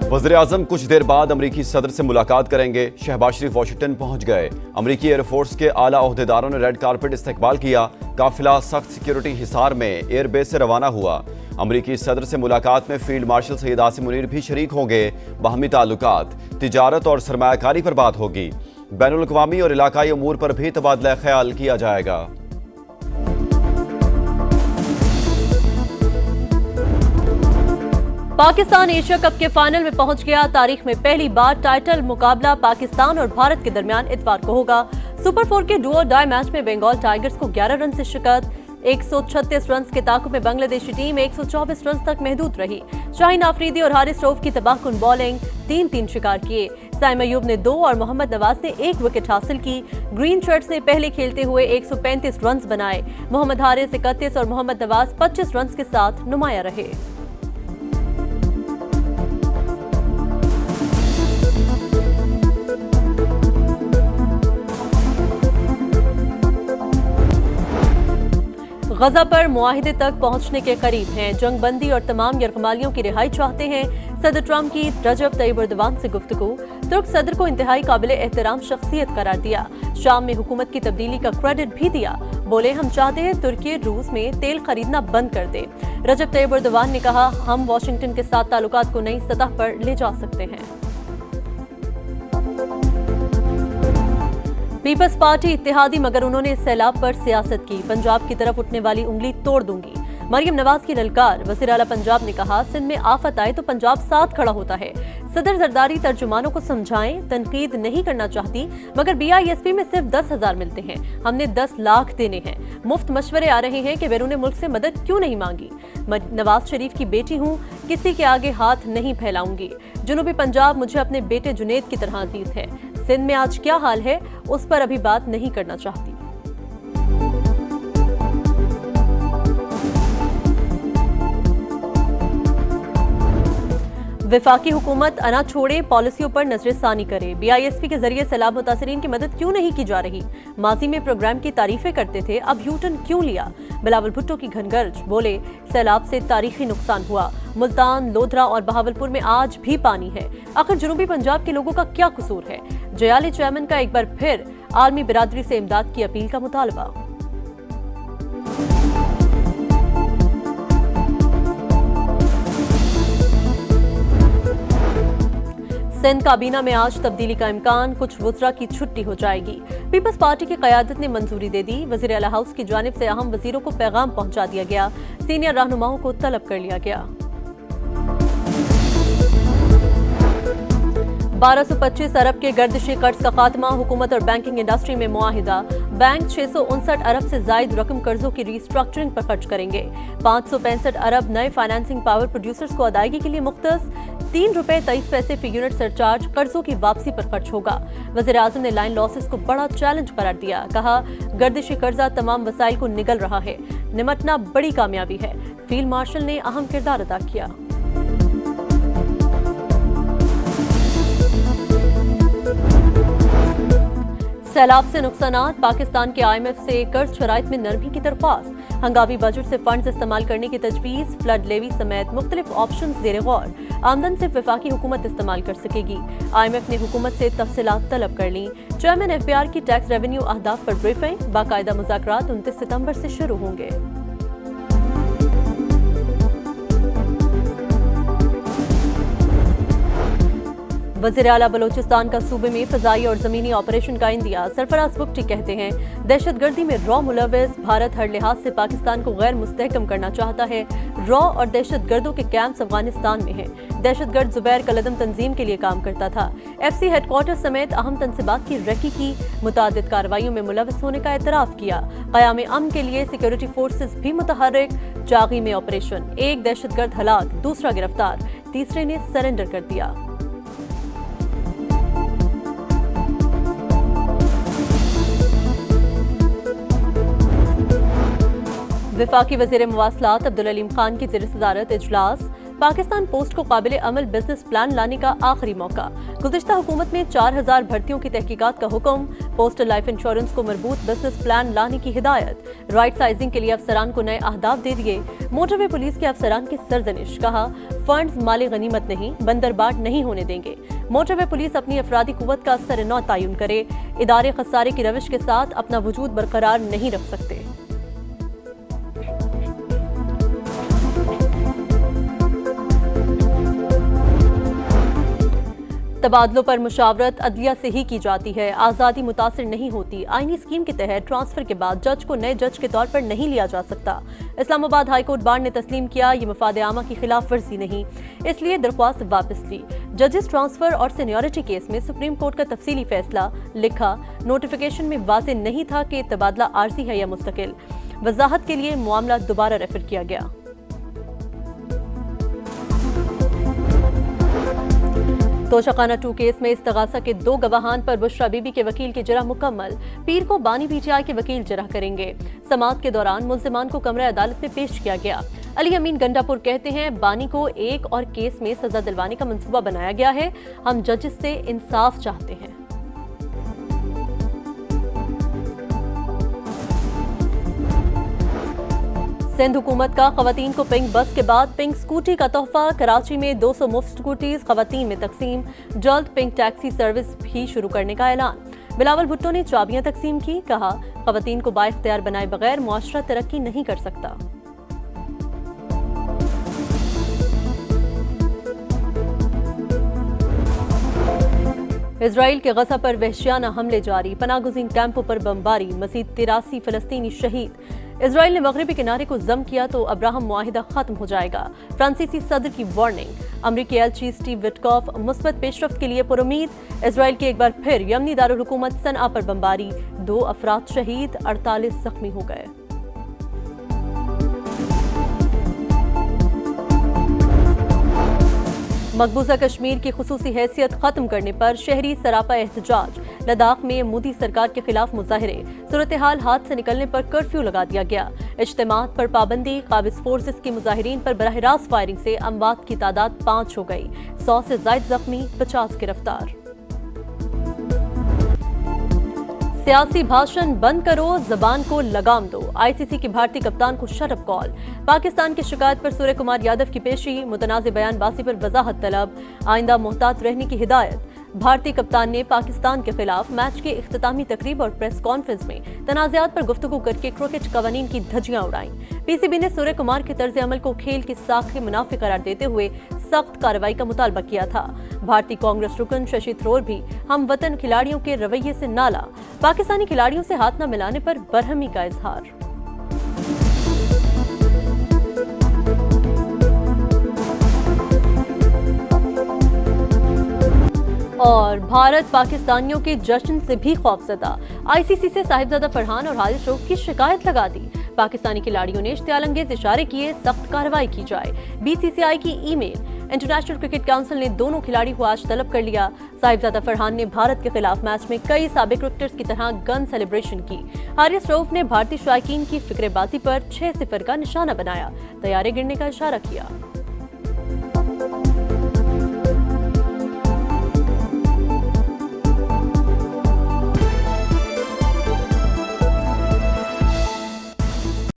वज़ीर-ए-आज़म कुछ देर बाद अमरीकी सदर से मुलाकात करेंगे। शहबाज शरीफ वाशिंगटन पहुंच गए। अमरीकी एयरफोर्स के आला ओहदेदारों ने रेड कारपेट इस्तकबाल किया। काफिला सख्त सिक्योरिटी हिसार में एयरबेस से रवाना हुआ। अमरीकी सदर से मुलाकात में फील्ड मार्शल सैयद आसिम मुनीर भी शरीक होंगे। बाहमी ताल्लुकात, तिजारत और सरमायाकारी पर बात होगी। बैनुल-अक़वामी और इलाकाई अमूर पर भी तबादला ख्याल किया जाएगा। पाकिस्तान एशिया कप के फाइनल में पहुंच गया। तारीख में पहली बार टाइटल मुकाबला पाकिस्तान और भारत के दरमियान इतवार को होगा। सुपर 4 के डू और डाई मैच में बंगाल टाइगर्स को 11 रन से शिकस्त। 136 रन के ताक़ुब में बांग्लादेशी टीम 124 रन तक महदूद रही। शाहीन आफरीदी और हारिस रऊफ की तबाहकुन बॉलिंग 3-3 शिकार किए। साइम अयूब ने 2 और मोहम्मद नवाज ने 1 विकेट हासिल की। ग्रीन शर्ट्स ने पहले खेलते हुए 135 रन बनाए। मोहम्मद हारिस 31 और मोहम्मद नवाज 25 रन के साथ नुमाया रहे। गजा पर मुआहिदे तक पहुंचने के करीब हैं। जंगबंदी और तमाम यरगमालियों की रिहाई चाहते हैं। सदर ट्रंप की रजब तैयब एर्दोगान से गुफ्तगू। तुर्क सदर को इंतहाई काबिल एहतराम शख्सियत करार दिया। शाम में हुकूमत की तब्दीली का क्रेडिट भी दिया। बोले हम चाहते हैं तुर्की रूस में तेल खरीदना बंद कर दे। रजब तैयब एर्दोगान ने कहा हम वाशिंगटन के साथ ताल्लुकात को नई सतह पर ले जा सकते हैं। पीपल्स पार्टी इत्तेहादी मगर उन्होंने सैलाब पर सियासत की। पंजाब की तरफ उठने वाली उंगली तोड़ दूंगी। मरियम नवाज की ललकार। वज़ीर आला पंजाब ने कहा सिंध में आफत आए तो पंजाब साथ खड़ा होता है। सदर जरदारी तर्जुमानों को समझाएं तनकीद नहीं करना चाहती मगर BISP में सिर्फ 10,000 मिलते हैं। हमने 10 लाख देने हैं। मुफ्त मशवरे आ रहे हैं कि बैरून मुल्क से मदद क्यों नहीं मांगी। नवाज शरीफ की बेटी हूँ, किसी के आगे हाथ नहीं फैलाऊंगी। जनूबी पंजाब मुझे अपने बेटे जुनेद की तरह अजीज है। सिंध में आज क्या हाल है उस पर अभी बात नहीं करना चाहती। वफाकी हुकूमत अना छोड़े पॉलिसियों पर नजरसानी करे। BISP के जरिए सैलाब मुतासरीन की मदद क्यों नहीं की जा रही। माजी में प्रोग्राम की तारीफें करते थे, अब यूटर्न क्यों लिया। बिलावल भुट्टो की घनगर्ज। बोले सैलाब से तारीखी नुकसान हुआ। मुल्तान, लोधरा और बहावलपुर में आज भी पानी है। आखिर जनूबी पंजाब के लोगों का क्या कसूर है। जयाली चेयरमैन का एक बार फिर आलमी बिरादरी से इमदाद की अपील का मुतालबा। सिंध काबीना में आज तब्दीली का इम्कान। कुछ वुज़रा की छुट्टी हो जाएगी। पीपल्स पार्टी की क़यादत ने मंजूरी दे दी। वज़ीर आला हाउस की जानिब से अहम वज़ीरों को पैगाम पहुंचा दिया गया। सीनियर रहनुमाओं को तलब कर लिया गया। 1225 अरब के गर्दिशी कर्ज का खात्मा। हुकूमत और बैंकिंग इंडस्ट्री में मुआहिदा। बैंक 659 अरब से जायद रकम कर्जों की रिस्ट्रक्चरिंग पर खर्च करेंगे। 565 अरब नए फाइनेंसिंग पावर प्रोड्यूसर्स को अदायगी के लिए मुख्तस। ₹3.23 फी यूनिट सरचार्ज कर्जों की वापसी पर खर्च होगा। वज़ीर-ए-आज़म ने लाइन लॉसेस को बड़ा चैलेंज करार दिया। कहा गर्दिशी कर्जा तमाम वसाइल को निगल रहा है। निमटना बड़ी कामयाबी है। फील्ड मार्शल ने अहम किरदार अदा किया। सैलाब से नुकसानात। पाकिस्तान के IMF से कर्ज शराइत में नरमी की दरख्वास्त। हंगामी बजट से फंड्स इस्तेमाल करने की तजवीज़। फ्लड लेवी समेत मुख्तलिफ ऑप्शन ज़ेरे गौर। आमदन से वफाकी हुकूमत इस्तेमाल कर सकेगी। IMF ने हुकूमत से तफसीलात तलब कर ली। चेयरमैन FBR की टैक्स रेवेन्यू अहदाफ पर ब्रीफिंग। बाकायदा मुज़ाकरात 29 सितंबर से शुरू होंगे। वज़ीर आला बलोचिस्तान का सूबे में फ़ज़ाई और ज़मीनी ऑपरेशन का इंदिया। सरफराज बुगटी कहते हैं दहशतगर्दी में रॉ मुलविस। भारत हर लिहाज से पाकिस्तान को गैर मुस्तहकम करना चाहता है। रॉ और दहशतगर्दों के कैंप्स अफगानिस्तान में हैं। दहशतगर्द जुबैर कलदम तंजीम के लिए काम करता था। FC हेडक्वार्टर समेत अहम तनसीबात की रेकी की। मुतादिद कार्रवाइयों में मुलविस होने का एतराफ़ किया। क़याम अमन के लिए सिक्योरिटी फोर्सेस भी मुतहर्रिक। जागी में ऑपरेशन। एक दहशतगर्द हलाक, दूसरा गिरफ्तार, तीसरे ने सरेंडर कर दिया। वफाकी वज़ीर मवासलात अब्दुल अलीम खान की ज़ेर सदारत इजलास। पाकिस्तान पोस्ट को काबिल अमल बिजनेस प्लान लाने का आखिरी मौका। गुज़िश्ता हुकूमत में 4000 भर्तियों की तहकीकात का हुक्म। पोस्टल लाइफ इंश्योरेंस को मरबूत बिजनेस प्लान लाने की हिदायत। राइट साइजिंग के लिए अफसरान को नए अहदाफ दे दिए। मोटरवे पुलिस के अफसरान की सरजनिश। कहा फंड्स माली गनीमत नहीं, बंदरबाट नहीं होने देंगे। मोटरवे पुलिस अपनी अफराधी कुव्वत का सरनौ तयन करे। इदारे खसारे की रविश के साथ अपना वजूद बरकरार नहीं रख सकते। तबादलों पर मुशावरत अदलिया से ही की जाती है, आज़ादी मुतासिर नहीं होती। आईनी स्कीम के तहत ट्रांसफर के बाद जज को नए जज के तौर पर नहीं लिया जा सकता। इस्लामाबाद हाईकोर्ट बार ने तस्लीम किया, ये मफाद आमा की खिलाफ वर्जी नहीं, इसलिए दरख्वास्त वापस ली। जजेस ट्रांसफर और सीनियरिटी केस में सुप्रीम कोर्ट का तफसीली फैसला लिखा। नोटिफिकेशन में वाज़ेह नहीं था कि तबादला आर्जी है या मुस्तकिल। वजाहत के लिए मामला दोबारा रेफर किया गया। तोशाखाना 2 केस में इस्तगासा के 2 गवाहान पर बुशरा बीबी के वकील की जरा मुकम्मल। पीर को बानी पीटीआई के वकील जरा करेंगे। समाअत के दौरान मुल्जिमान को कमरा अदालत में पेश किया गया। अली अमीन गंडापुर कहते हैं, बानी को एक और केस में सजा दिलवाने का मंसूबा बनाया गया है। हम जजेस से इंसाफ चाहते हैं। सिंध हुकूमत का खवातीन को पिंक बस के बाद पिंक स्कूटी का तोहफा। कराची में 200 मुफ्त स्कूटीज खवातीन में तकसीम। जल्द पिंक टैक्सी सर्विस भी शुरू करने का ऐलान। बिलावल भुट्टो ने चाबियां तकसीम की। कहा, खवातीन को बाइख्तियार बनाए बगैर मुआशरा तरक्की नहीं कर सकता। इजराइल के गजा पर वहशियाना हमले जारी। पनागुज़ीन कैंपों पर बमबारी। मज़ीद 83 फलस्तीनी शहीद। इजराइल ने मगरबी किनारे को जम किया तो अब्राहम मुआहिदा खत्म हो जाएगा। फ्रांसीसी सदर की वार्निंग। अमरीकी एलची स्टीव विटकॉफ मुस्बत पेशरफ्त के लिए पुरुमीद। इजराइल की एक बार फिर यमनी दारुल हुकूमत सनआ पर बमबारी। 2 अफराद शहीद, 48 जख्मी हो गए। मकबूजा कश्मीर की खुसूसी हैसियत खत्म करने पर शहरी सरापा एहतजाज। लद्दाख में मोदी सरकार के खिलाफ मुजाहरे। सूरत हाल हाथ से निकलने पर कर्फ्यू लगा दिया गया। इज्तिमात पर पाबंदी। काबिज फोर्सेस की मुजाहिरीन पर बराह रास्त फायरिंग से अमवात की तादाद 5 हो गई। 100 से ज्यादा जख्मी, 50 गिरफ्तार। सियासी भाषण बंद करो, जबान को लगाम दो। आईसीसी की भारतीय कप्तान को शटअप कॉल। पाकिस्तान की शिकायत पर सूर्य कुमार यादव की पेशी। मुतनाज़ बयानबाजी पर वजाहत तलब। आइंदा मोहतात रहने की हिदायत। भारतीय कप्तान ने पाकिस्तान के खिलाफ मैच के इख्तितामी तकरीब और प्रेस कॉन्फ्रेंस में तनाज़ात पर गुफ्तगू करके क्रिकेट कवानीन की धज्जियां उड़ाई। पीसीबी ने सूर्य कुमार के तर्ज अमल को खेल की साख के मुनाफी करार देते हुए सख्त कार्रवाई का मुतालबा किया था। भारतीय कांग्रेस रुकन शशि थरूर भी हम वतन खिलाड़ियों के रवैये से नाला। पाकिस्तानी खिलाड़ियों से हाथ न मिलाने पर बरहमी का इजहार। और भारत पाकिस्तानियों के जश्न से भी खौफजदा। आईसीसी से साहिबजादा फरहान और हारिस रऊफ की शिकायत लगा दी। पाकिस्तानी खिलाड़ियों ने इश्तियालंगेज इशारे किए, सख्त कार्रवाई की जाए। बीसीसीआई की ईमेल। इंटरनेशनल क्रिकेट काउंसिल ने दोनों खिलाड़ी को आज तलब कर लिया। साहिबजादा फरहान ने भारत के खिलाफ मैच में कई साबिक क्रिकेटर्स की तरह गन सेलिब्रेशन की। हारिस रऊफ ने भारतीय शायकीन की फिक्रेबाजी पर 6-0 का निशाना बनाया, तैयारे गिरने का इशारा किया।